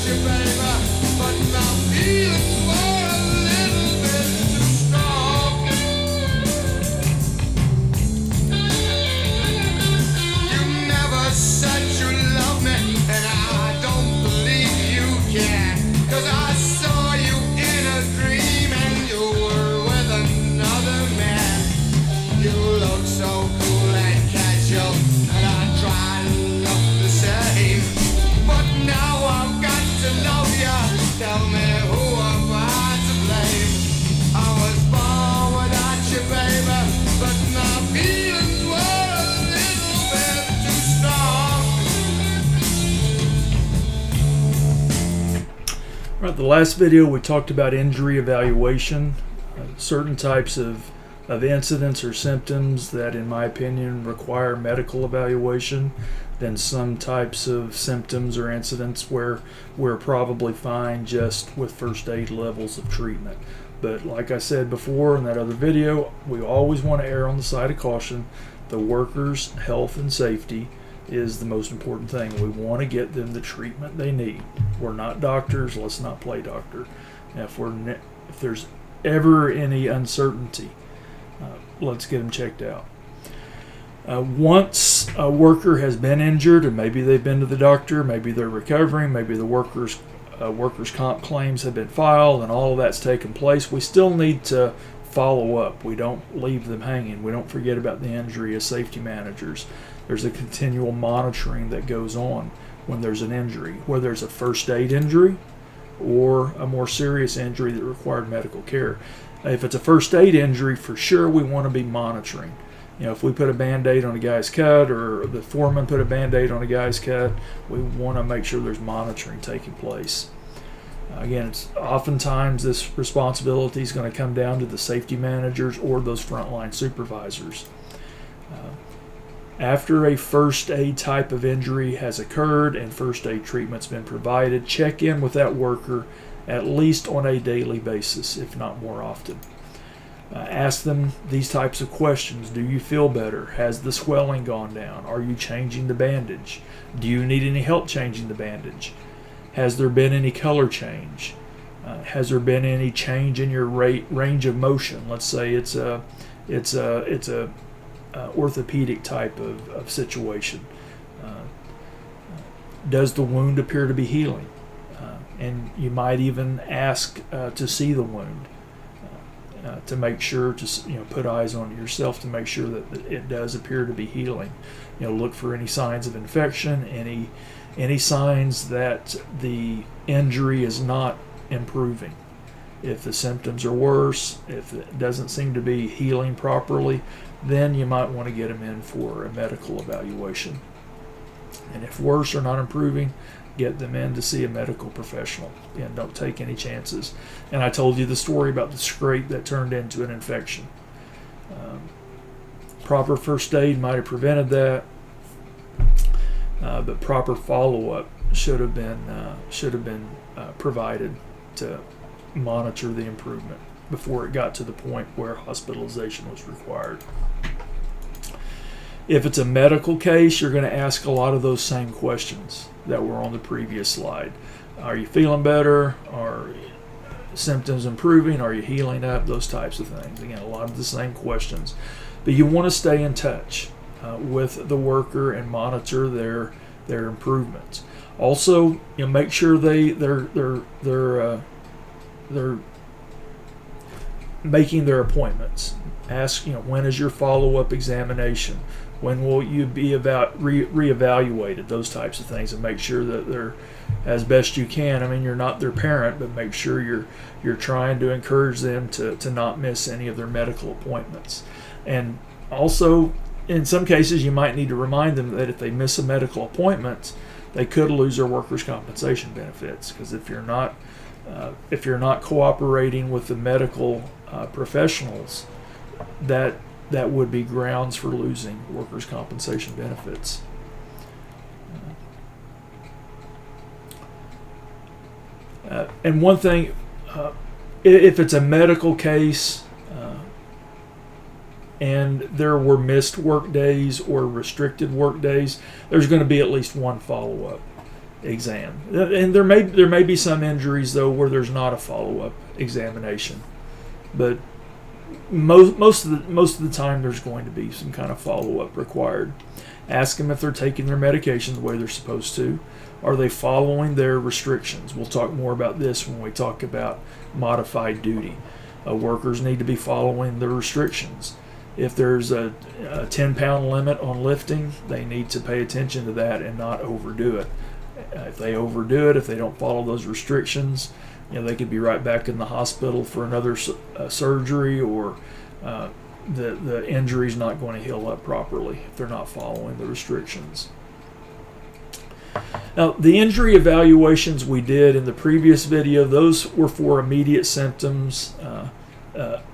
you, baby, but my feelings were a little bit too strong. You never said you loved me, and I don't believe you can, 'cause I saw you in a dream and you were with another man. You look so cool and casual, and I try to look the same. But now I've got to know ya. Tell me, who am I to blame? I was born without you, baby, but my feelings were a little bit too strong. Right, the last video we talked about injury evaluation, certain types of incidents or symptoms that in my opinion require medical evaluation, then some types of symptoms or incidents where we're probably fine just with first aid levels of treatment. But like I said before in that other video, we always want to err on the side of caution. The workers' health and safety is the most important thing. We want to get them the treatment they need. We're not doctors. Let's not play doctor. Now, if there's ever any uncertainty, let's get them checked out. Once a worker has been injured, and maybe they've been to the doctor, maybe they're recovering, maybe the workers' comp claims have been filed, and all of that's taken place, we still need to follow up. We don't leave them hanging. We don't forget about the injury as safety managers. There's a continual monitoring that goes on when there's an injury, whether there's a first aid injury or a more serious injury that required medical care. If it's a first aid injury, for sure we want to be monitoring. You know, if we put a Band-Aid on a guy's cut, or the foreman put a Band-Aid on a guy's cut, we want to make sure there's monitoring taking place. Again, it's oftentimes this responsibility is going to come down to the safety managers or those frontline supervisors. After a first aid type of injury has occurred and first aid treatment's been provided, check in with that worker at least on a daily basis, if not more often. Ask them these types of questions. Do you feel better? Has the swelling gone down? Are you changing the bandage? Do you need any help changing the bandage? Has there been any color change? Has there been any change in your range of motion? Let's say it's a orthopedic type of situation. Does the wound appear to be healing? And you might even ask to see the wound to make sure to put eyes on it yourself to make sure that it does appear to be healing. Look for any signs of infection, any signs that the injury is not improving. If the symptoms are worse, if it doesn't seem to be healing properly, then you might want to get them in for a medical evaluation. And if worse or not improving, get them in to see a medical professional. And don't take any chances. And I told you the story about the scrape that turned into an infection. Proper first aid might have prevented that, but proper follow-up should have been provided to monitor the improvement before it got to the point where hospitalization was required. If it's a medical case, you're going to ask a lot of those same questions that were on the previous slide. Are you feeling better? Are symptoms improving? Are you healing up? Those types of things. Again, a lot of the same questions. But you want to stay in touch with the worker and monitor their improvements. Also, make sure they're making their appointments. Ask, when is your follow-up examination? When will you be reevaluated? Those types of things, and make sure that they're as best you can. I mean, you're not their parent, but make sure you're trying to encourage them to not miss any of their medical appointments. And also, in some cases, you might need to remind them that if they miss a medical appointment, they could lose their workers' compensation benefits. Because if you're not cooperating with the medical professionals, that would be grounds for losing workers' compensation benefits. And one thing, if it's a medical case and there were missed work days or restricted work days, there's going to be at least one follow-up. exam. And there may be some injuries though where there's not a follow-up examination, but most of the time there's going to be some kind of follow-up required. Ask them if they're taking their medication the way they're supposed to. Are they following their restrictions? We'll talk more about this when we talk about modified duty. Workers need to be following the restrictions. If there's a 10-pound limit on lifting, they need to pay attention to that and not overdo it. If they overdo it, if they don't follow those restrictions, they could be right back in the hospital for another surgery, or the injury's not going to heal up properly if they're not following the restrictions. Now, the injury evaluations we did in the previous video, those were for immediate symptoms,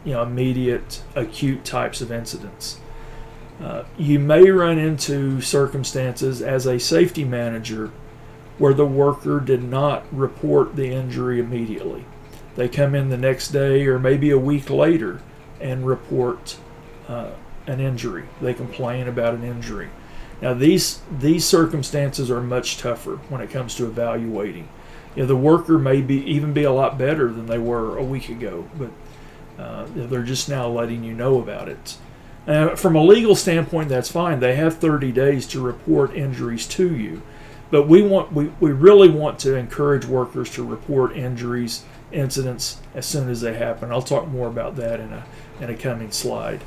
immediate acute types of incidents. You may run into circumstances as a safety manager where the worker did not report the injury immediately. They come in the next day or maybe a week later and report an injury. They complain about an injury. Now, these circumstances are much tougher when it comes to evaluating. The worker may even be a lot better than they were a week ago, but they're just now letting you know about it. From a legal standpoint, that's fine. They have 30 days to report injuries to you, but we really want to encourage workers to report injuries, incidents as soon as they happen. I'll talk more about that in a coming slide.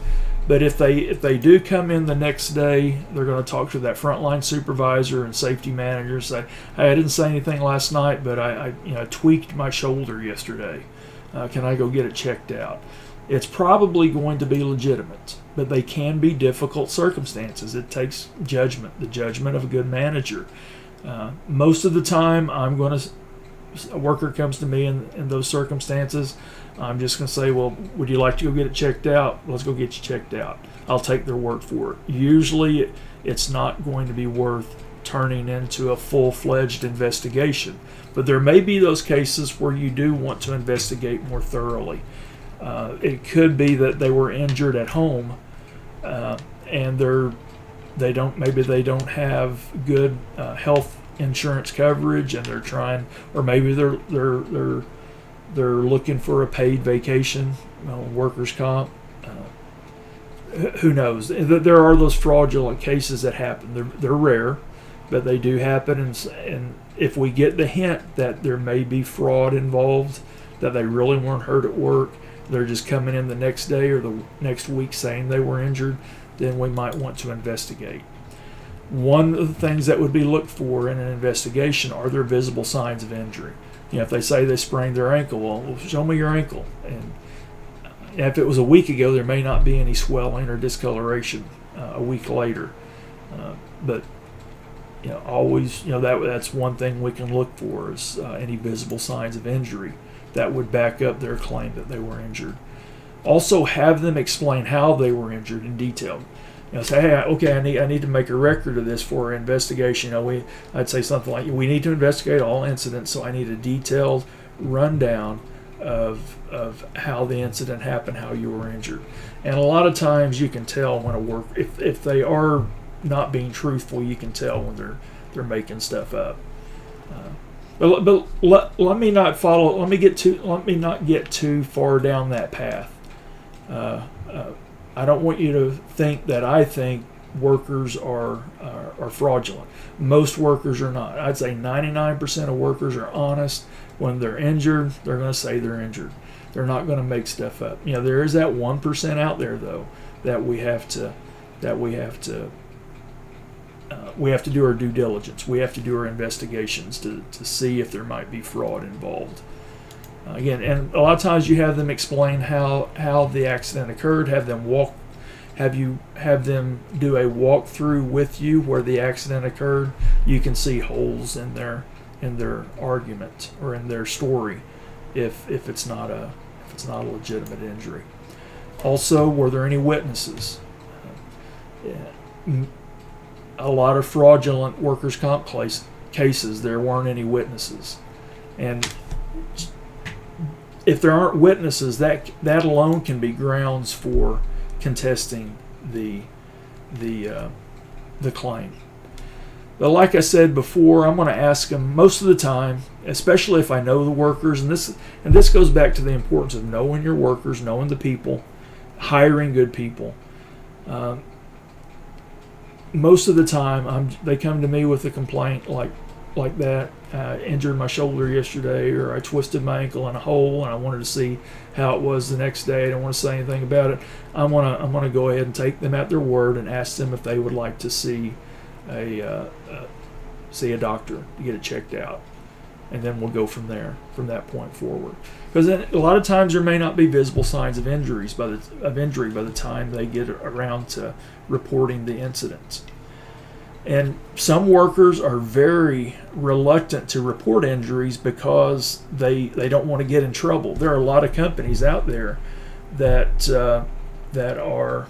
But if they do come in the next day, they're going to talk to that frontline supervisor and safety manager. Say, hey, I didn't say anything last night, but I tweaked my shoulder yesterday. Can I go get it checked out? It's probably going to be legitimate, but they can be difficult circumstances. It takes judgment, the judgment of a good manager. Most of the time, a worker comes to me in those circumstances, I'm just going to say, well, would you like to go get it checked out? Let's go get you checked out. I'll take their word for it. Usually, it's not going to be worth turning into a full-fledged investigation. But there may be those cases where you do want to investigate more thoroughly. It could be that they were injured at home, and they don't have good health insurance coverage, and they're trying, or maybe they're looking for a paid vacation, workers' comp. Who knows? There are those fraudulent cases that happen. They're rare, but they do happen. And if we get the hint that there may be fraud involved, that they really weren't hurt at work, they're just coming in the next day or the next week saying they were injured, then we might want to investigate. One of the things that would be looked for in an investigation are there visible signs of injury. If they say they sprained their ankle, well, show me your ankle. And if it was a week ago, there may not be any swelling or discoloration a week later. But always, that's one thing we can look for is any visible signs of injury that would back up their claim that they were injured. Also, have them explain how they were injured in detail. Say, hey, okay, I need to make a record of this for our investigation. I'd say something like, we need to investigate all incidents, so I need a detailed rundown of how the incident happened, how you were injured. And a lot of times you can tell when if they are not being truthful, you can tell when they're making stuff up. But let me not get too far down that path. I don't want you to think that I think workers are fraudulent. Most workers are not. I'd say 99% of workers are honest. When they're injured, they're going to say they're injured. They're not going to make stuff up. There is that 1% out there though that we have to do our due diligence. We have to do our investigations to see if there might be fraud involved. Again, and a lot of times you have them explain how the accident occurred. Have them do a walkthrough with you where the accident occurred. You can see holes in their argument or in their story if it's not a legitimate injury. Also, were there any witnesses? A lot of fraudulent workers' comp cases, there weren't any witnesses, and if there aren't witnesses, that alone can be grounds for contesting the claim. But like I said before, I'm going to ask them most of the time, especially if I know the workers, and this goes back to the importance of knowing your workers, knowing the people, hiring good people. Most of the time, they come to me with a complaint like that. I injured my shoulder yesterday, or I twisted my ankle in a hole, and I wanted to see how it was the next day. I don't want to say anything about it. I'm gonna go ahead and take them at their word and ask them if they would like to see a doctor to get it checked out, and then we'll go from there, from that point forward. Because then a lot of times there may not be visible signs of injury by the time they get around to reporting the incident. And some workers are very reluctant to report injuries because they don't want to get in trouble. There are a lot of companies out there that are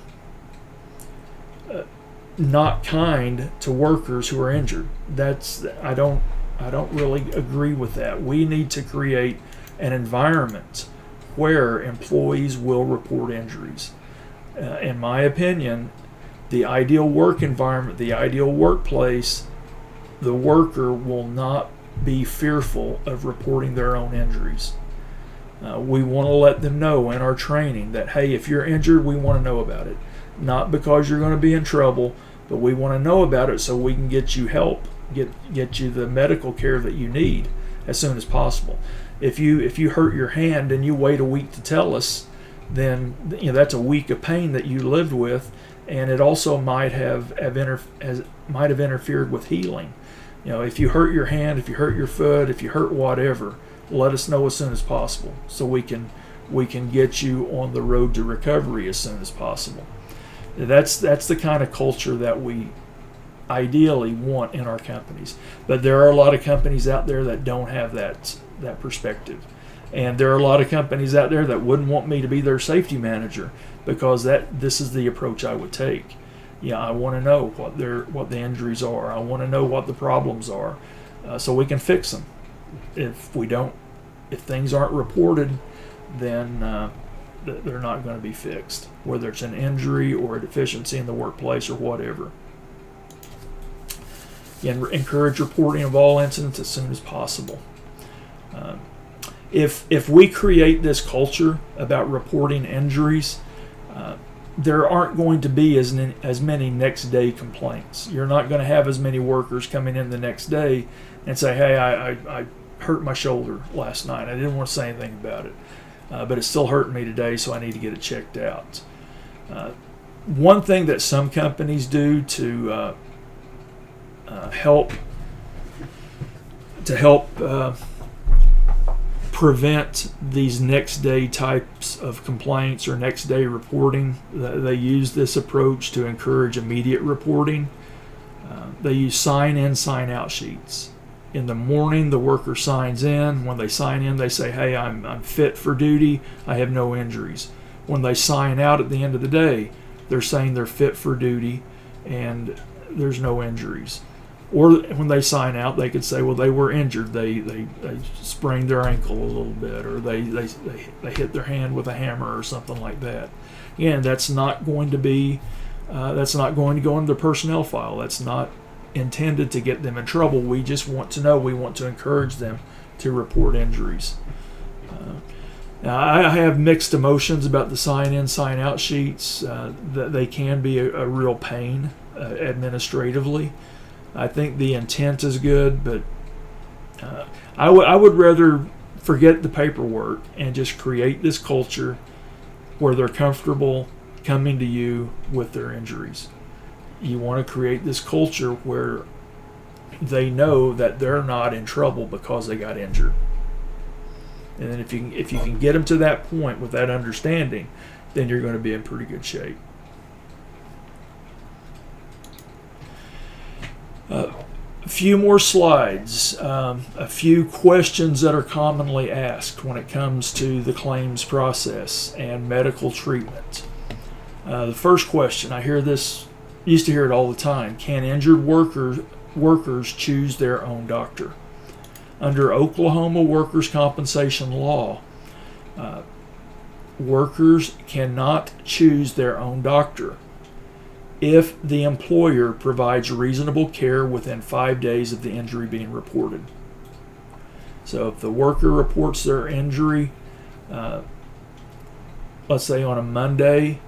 not kind to workers who are injured. I don't really agree with that. We need to create an environment where employees will report injuries. In my opinion, the ideal work environment, the ideal workplace, the worker will not be fearful of reporting their own injuries. We want to let them know in our training that, hey, if you're injured, we want to know about it. Not because you're going to be in trouble, but we want to know about it so we can get you help, get you the medical care that you need as soon as possible. If you hurt your hand and you wait a week to tell us, then that's a week of pain that you lived with, and it also might have interfered with healing. If you hurt your hand, if you hurt your foot, if you hurt whatever, let us know as soon as possible so we can get you on the road to recovery as soon as possible. That's the kind of culture that we ideally want in our companies. But there are a lot of companies out there that don't have that perspective. And there are a lot of companies out there that wouldn't want me to be their safety manager because this is the approach I would take. I want to know what the injuries are. I want to know what the problems are, so we can fix them. If things aren't reported, then they're not going to be fixed, whether it's an injury or a deficiency in the workplace or whatever. Again, encourage reporting of all incidents as soon as possible. If we create this culture about reporting injuries, there aren't going to be as many next day complaints. You're not going to have as many workers coming in the next day and say, hey, I hurt my shoulder last night. I didn't want to say anything about it, but it's still hurting me today, so I need to get it checked out. One thing that some companies do to help prevent these next day types of complaints or next day reporting, they use this approach to encourage immediate reporting. They use sign in, sign out sheets. In the morning, the worker signs in. When they sign in, they say, hey, I'm fit for duty, I have no injuries. When they sign out at the end of the day, they're saying they're fit for duty and there's no injuries. Or when they sign out, they could say, well, they were injured. They sprained their ankle a little bit, or they hit their hand with a hammer or something like that. Again, that's not going to go into the personnel file. That's not intended to get them in trouble. We just want to know. We want to encourage them to report injuries. Now, I have mixed emotions about the sign-in, sign-out sheets. That they can be a real pain administratively. I think the intent is good, but I would rather forget the paperwork and just create this culture where they're comfortable coming to you with their injuries. You want to create this culture where they know that they're not in trouble because they got injured. And then if you can get them to that point with that understanding, then you're going to be in pretty good shape. A few more slides. A few questions that are commonly asked when it comes to the claims process and medical treatment. The first question, used to hear it all the time. Can injured workers choose their own doctor? Under Oklahoma workers' compensation law, workers cannot choose their own doctor. if the employer provides reasonable care within 5 days of the injury being reported. So if the worker reports their injury, let's say on a Monday,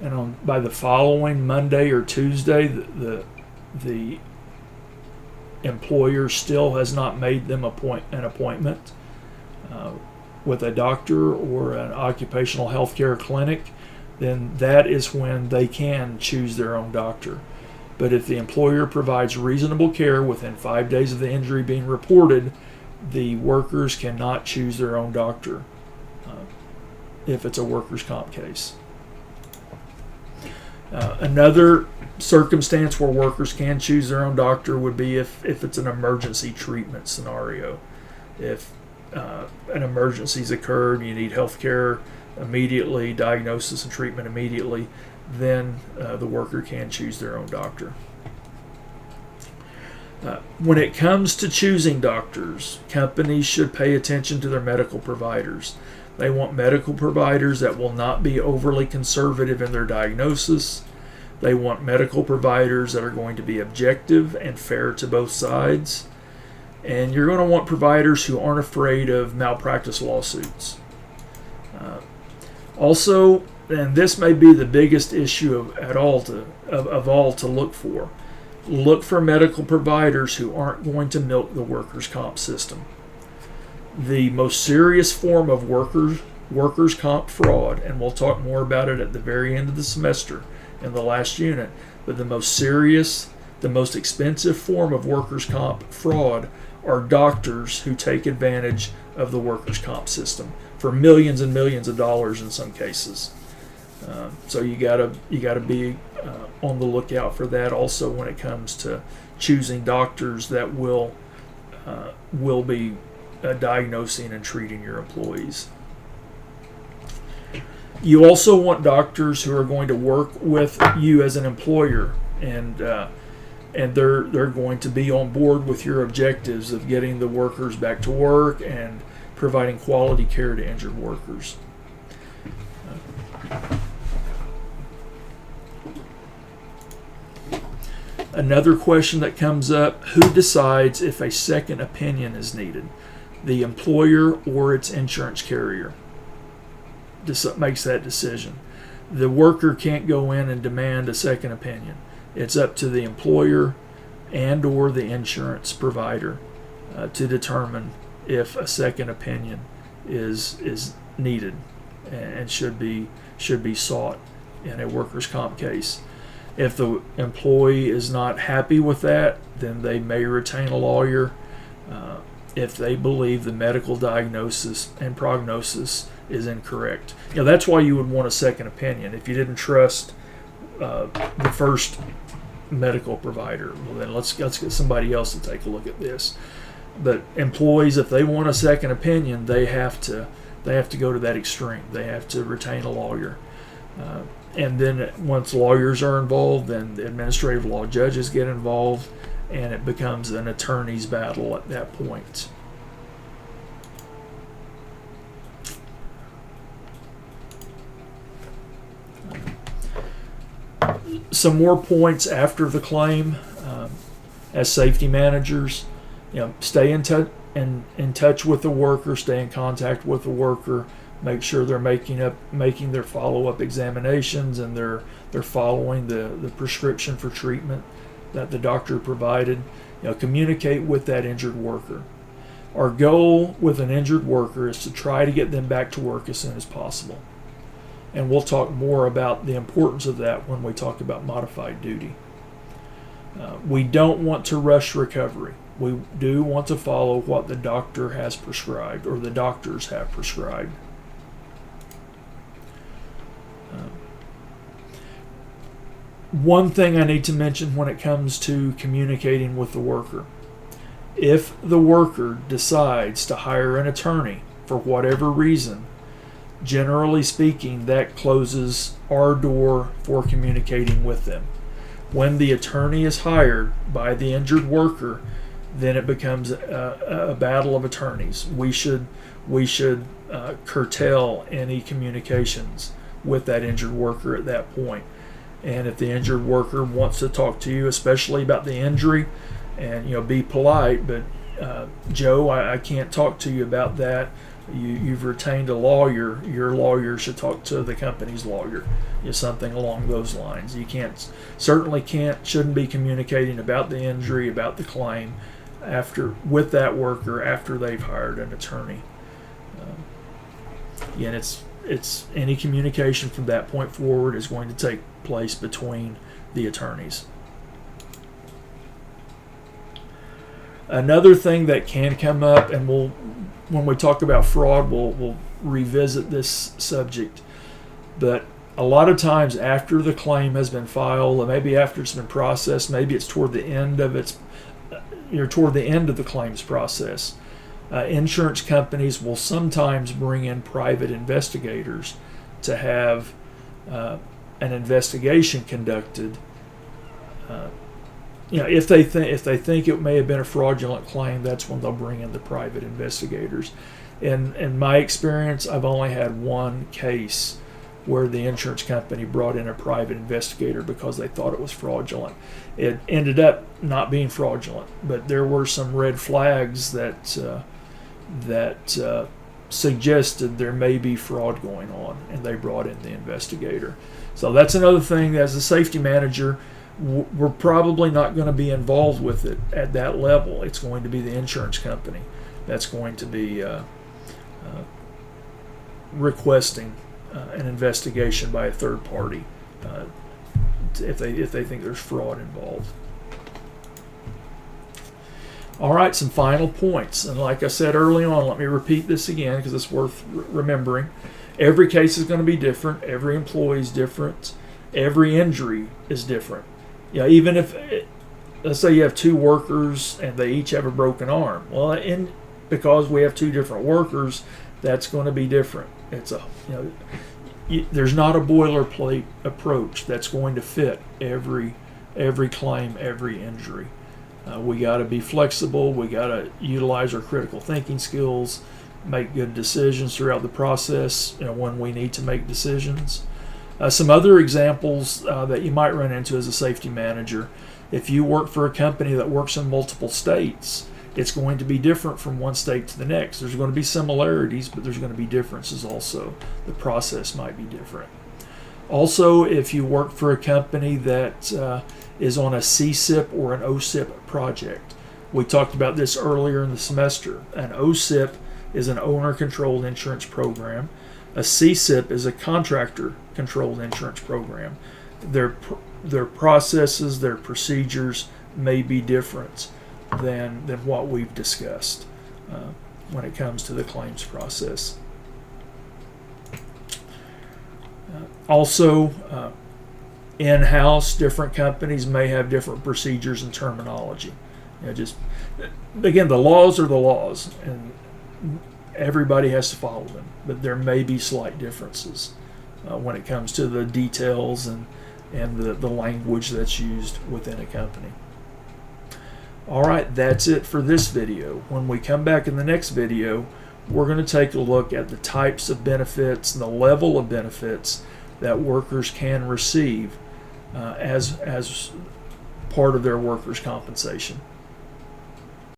and by the following Monday or Tuesday, the employer still has not made them an appointment with a doctor or an occupational health care clinic, then that is when they can choose their own doctor. But if the employer provides reasonable care within 5 days of the injury being reported, the workers cannot choose their own doctor if it's a workers' comp case. Another circumstance where workers can choose their own doctor would be if it's an emergency treatment scenario. If an emergency's occurred, you need health care immediately, diagnosis and treatment immediately, then the worker can choose their own doctor. When it comes to choosing doctors, companies should pay attention to their medical providers. They want medical providers that will not be overly conservative in their diagnosis. They want medical providers that are going to be objective and fair to both sides. And you're going to want providers who aren't afraid of malpractice lawsuits. Also, and this may be the biggest issue of all to look for. Look for medical providers who aren't going to milk the workers' comp system. The most serious form of workers' comp fraud, and we'll talk more about it at the very end of the semester in the last unit, but the most serious, the most expensive form of workers' comp fraud are doctors who take advantage of the workers' comp system for millions and millions of dollars in some cases. So you gotta be on the lookout for that also when it comes to choosing doctors that will be diagnosing and treating your employees. You also want doctors who are going to work with you as an employer, and they're going to be on board with your objectives of getting the workers back to work and providing quality care to injured workers. Another question that comes up: who decides if a second opinion is needed? The employer or its insurance carrier makes that decision. The worker can't go in and demand a second opinion. It's up to the employer and or the insurance provider to determine if a second opinion is needed and should be sought in a workers' comp case. If the employee is not happy with that, then they may retain a lawyer if they believe the medical diagnosis and prognosis is incorrect. That's why you would want a second opinion. If you didn't trust the first medical provider, well, then let's get somebody else to take a look at this. But employees, if they want a second opinion, they have to go to that extreme. They have to retain a lawyer. And then once lawyers are involved, then the administrative law judges get involved, and it becomes an attorney's battle at that point. Some more points after the claim. As safety managers, stay in touch with the worker, stay in contact with the worker. Make sure they're making their follow-up examinations and they're following the prescription for treatment that the doctor provided. Communicate with that injured worker. Our goal with an injured worker is to try to get them back to work as soon as possible. And we'll talk more about the importance of that when we talk about modified duty. We don't want to rush recovery. We do want to follow what the doctor has prescribed or the doctors have prescribed. One thing I need to mention when it comes to communicating with the worker: if the worker decides to hire an attorney for whatever reason, generally speaking, that closes our door for communicating with them. When the attorney is hired by the injured worker, then it becomes a battle of attorneys. We should curtail any communications with that injured worker at that point. And if the injured worker wants to talk to you, especially about the injury, and be polite, but Joe, I can't talk to you about that. You've retained a lawyer. Your lawyer should talk to the company's lawyer. Something along those lines. You shouldn't be communicating about the injury, about the claim, with that worker after they've hired an attorney. Again, it's any communication from that point forward is going to take place between the attorneys. Another thing that can come up, and when we talk about fraud, we'll revisit this subject, but a lot of times after the claim has been filed, or maybe after it's been processed, maybe it's toward the end of the claims process, insurance companies will sometimes bring in private investigators to have an investigation conducted. If they think it may have been a fraudulent claim, that's when they'll bring in the private investigators. In my experience, I've only had one case where the insurance company brought in a private investigator because they thought it was fraudulent. It ended up not being fraudulent, but there were some red flags that suggested there may be fraud going on, and they brought in the investigator. So that's another thing. As a safety manager, we're probably not going to be involved with it at that level. It's going to be the insurance company that's going to be requesting an investigation by a third party if they think there's fraud involved. All right, some final points. And like I said early on, let me repeat this again because it's worth remembering. Every case is going to be different. Every employee is different. Every injury is different. Even if, let's say you have two workers and they each have a broken arm. Well, because we have two different workers, that's going to be different. There's not a boilerplate approach that's going to fit every claim, every injury. We got to be flexible. We got to utilize our critical thinking skills, make good decisions throughout the process when we need to make decisions. Some other examples that you might run into as a safety manager: if you work for a company that works in multiple states, it's going to be different from one state to the next. There's going to be similarities, but there's going to be differences also. The process might be different. Also, if you work for a company that is on a CSIP or an OSIP project, we talked about this earlier in the semester. An OSIP is an owner-controlled insurance program. A CSIP is a contractor-controlled insurance program. Their processes, their procedures may be different than what we've discussed when it comes to the claims process. Also, in-house, different companies may have different procedures and terminology. Again, the laws are the laws, and everybody has to follow them, but there may be slight differences when it comes to the details and the language that's used within a company. All right, that's it for this video. When we come back in the next video, we're going to take a look at the types of benefits and the level of benefits that workers can receive as part of their workers' compensation.